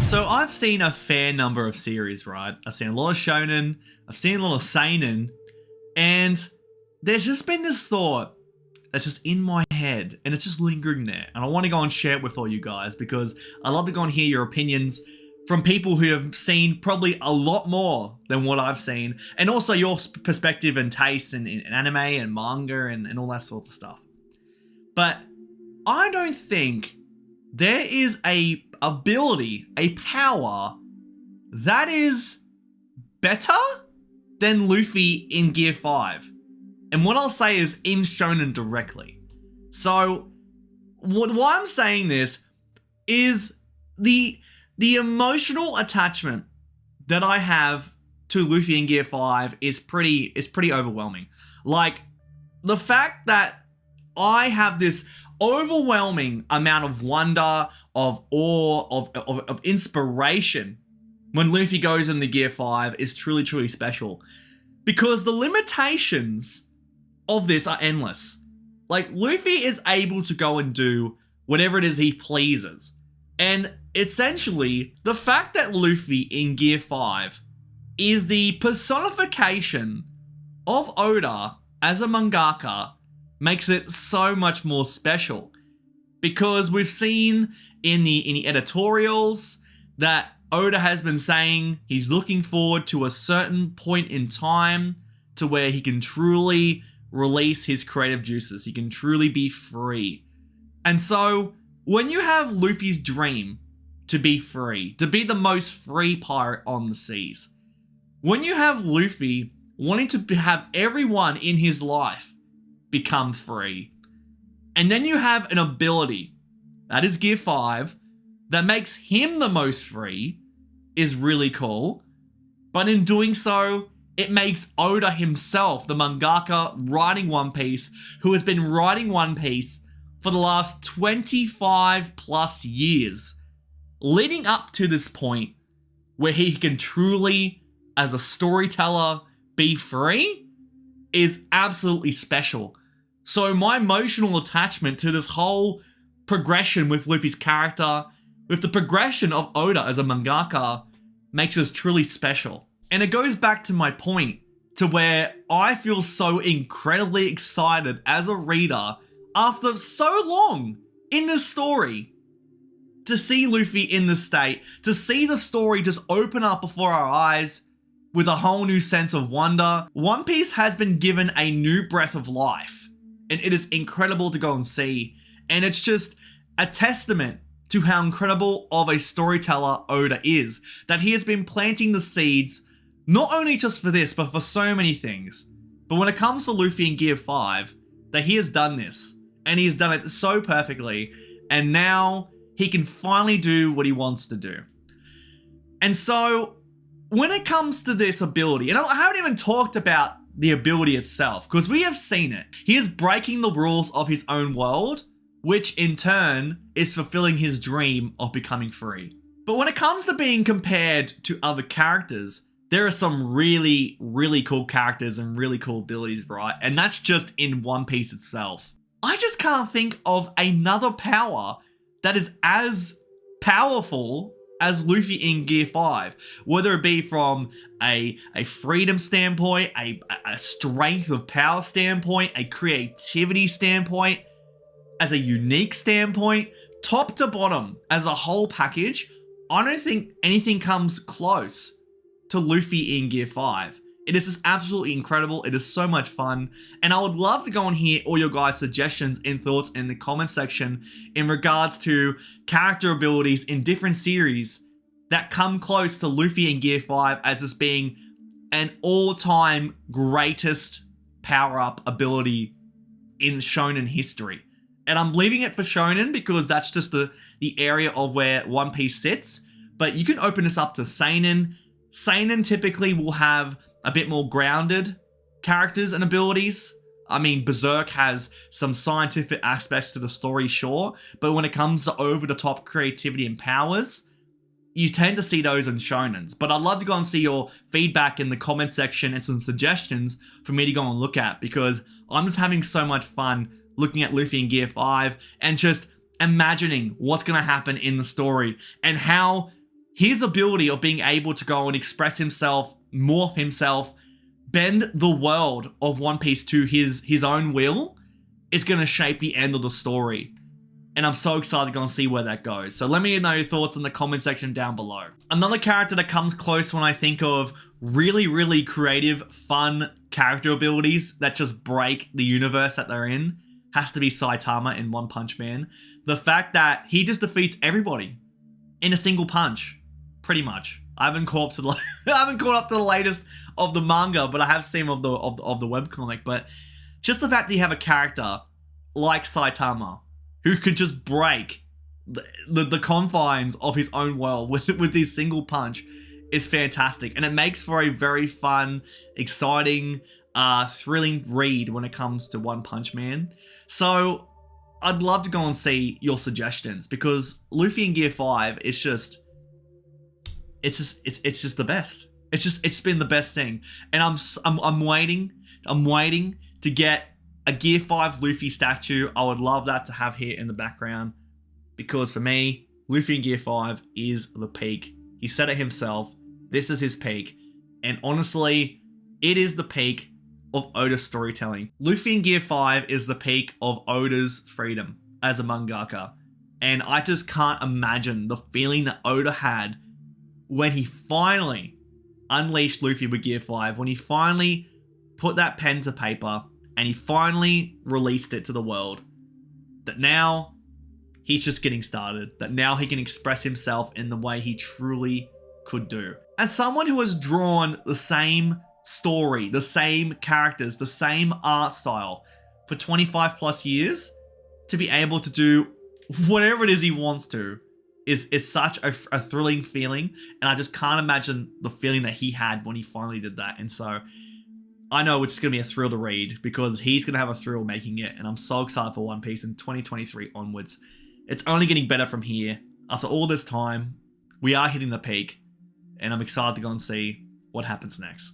So I've seen a fair number of series, right? I've seen a lot of shonen, I've seen a lot of seinen, and there's just been this thought that's just in my head, and it's just lingering there. And I want to go and share it with all you guys because I love to go and hear your opinions from people who have seen probably a lot more than what I've seen, and also your perspective and taste in anime and manga and all that sorts of stuff. But I don't think there is a ability, a power that is better than Luffy in Gear 5. And what I'll say is in Shonen directly. So why I'm saying this is the emotional attachment that I have to Luffy in Gear 5 is pretty overwhelming. Like, the fact that I have this overwhelming amount of wonder, of awe, of inspiration when Luffy goes into Gear 5 is truly special. Because the limitations of this are endless. Like, Luffy is able to go and do whatever it is he pleases. And essentially, the fact that Luffy in Gear 5 is the personification of Oda as a mangaka makes it so much more special. Because we've seen in the editorials that Oda has been saying he's looking forward to a certain point in time to where he can truly release his creative juices. He can truly be free. And so, when you have Luffy's dream to be free, to be the most free pirate on the seas, when you have Luffy wanting to have everyone in his life become free, and then you have an ability, that is Gear 5, that makes him the most free, is really cool. But in doing so, it makes Oda himself, the mangaka writing One Piece, who has been writing One Piece for the last 25 plus years, leading up to this point where he can truly, as a storyteller, be free, is absolutely special. So my emotional attachment to this whole progression with Luffy's character, with the progression of Oda as a mangaka, makes this truly special. And it goes back to my point, to where I feel so incredibly excited as a reader after so long in this story to see Luffy in this state, to see the story just open up before our eyes with a whole new sense of wonder. One Piece has been given a new breath of life, and it is incredible to go and see. And it's just a testament to how incredible of a storyteller Oda is, that he has been planting the seeds, not only just for this, but for so many things. But when it comes to Luffy in Gear 5, that he has done this, and he has done it so perfectly, and now he can finally do what he wants to do. And so, when it comes to this ability, and I haven't even talked about the ability itself, because we have seen it. He is breaking the rules of his own world, which in turn is fulfilling his dream of becoming free. But when it comes to being compared to other characters, there are some really cool characters and really cool abilities, right? And that's just in One Piece itself. I just can't think of another power that is as powerful as Luffy in Gear 5, whether it be from a freedom standpoint, a strength of power standpoint, a creativity standpoint, as a unique standpoint, top to bottom, as a whole package. I don't think anything comes close to Luffy in Gear 5. It is just absolutely incredible. It is so much fun. And I would love to go and hear all your guys' suggestions and thoughts in the comment section in regards to character abilities in different series that come close to Luffy in Gear 5 as just being an all-time greatest power-up ability in Shonen history. And I'm leaving it for Shonen because that's just the area of where One Piece sits. But you can open this up to Seinen. Seinen typically will have a bit more grounded characters and abilities. I mean, Berserk has some scientific aspects to the story, sure. But when it comes to over-the-top creativity and powers, you tend to see those in Shonens. But I'd love to go and see your feedback in the comment section and some suggestions for me to go and look at, because I'm just having so much fun looking at Luffy in Gear 5 and just imagining what's going to happen in the story and how his ability of being able to go and express himself, morph himself, bend the world of One Piece to his own will is going to shape the end of the story. And I'm so excited to go and see where that goes. So let me know your thoughts in the comment section down below. Another character that comes close when I think of really, really creative, fun character abilities that just break the universe that they're in has to be Saitama in One Punch Man. The fact that he just defeats everybody in a single punch, pretty much. I haven't caught up to the latest of the manga, but I have seen of the webcomic. But just the fact that you have a character like Saitama who could just break the confines of his own world with this single punch is fantastic. And it makes for a very fun, exciting, thrilling read when it comes to One Punch Man. So I'd love to go and see your suggestions, because Luffy in Gear 5 is just... It's just the best. It's been the best thing. And I'm waiting to get a Gear 5 Luffy statue. I would love that to have here in the background, because for me, Luffy in Gear 5 is the peak. He said it himself. This is his peak. And honestly, it is the peak of Oda's storytelling. Luffy in Gear 5 is the peak of Oda's freedom as a mangaka. And I just can't imagine the feeling that Oda had when he finally unleashed Luffy with Gear 5, when he finally put that pen to paper and he finally released it to the world, that now he's just getting started, that now he can express himself in the way he truly could do. As someone who has drawn the same story, the same characters, the same art style for 25 plus years, to be able to do whatever it is he wants to is such a thrilling feeling. And I just can't imagine the feeling that he had when he finally did that. And so I know it's just going to be a thrill to read, because he's going to have a thrill making it. And I'm so excited for One Piece in 2023 onwards. It's only getting better from here. After all this time, we are hitting the peak. And I'm excited to go and see what happens next.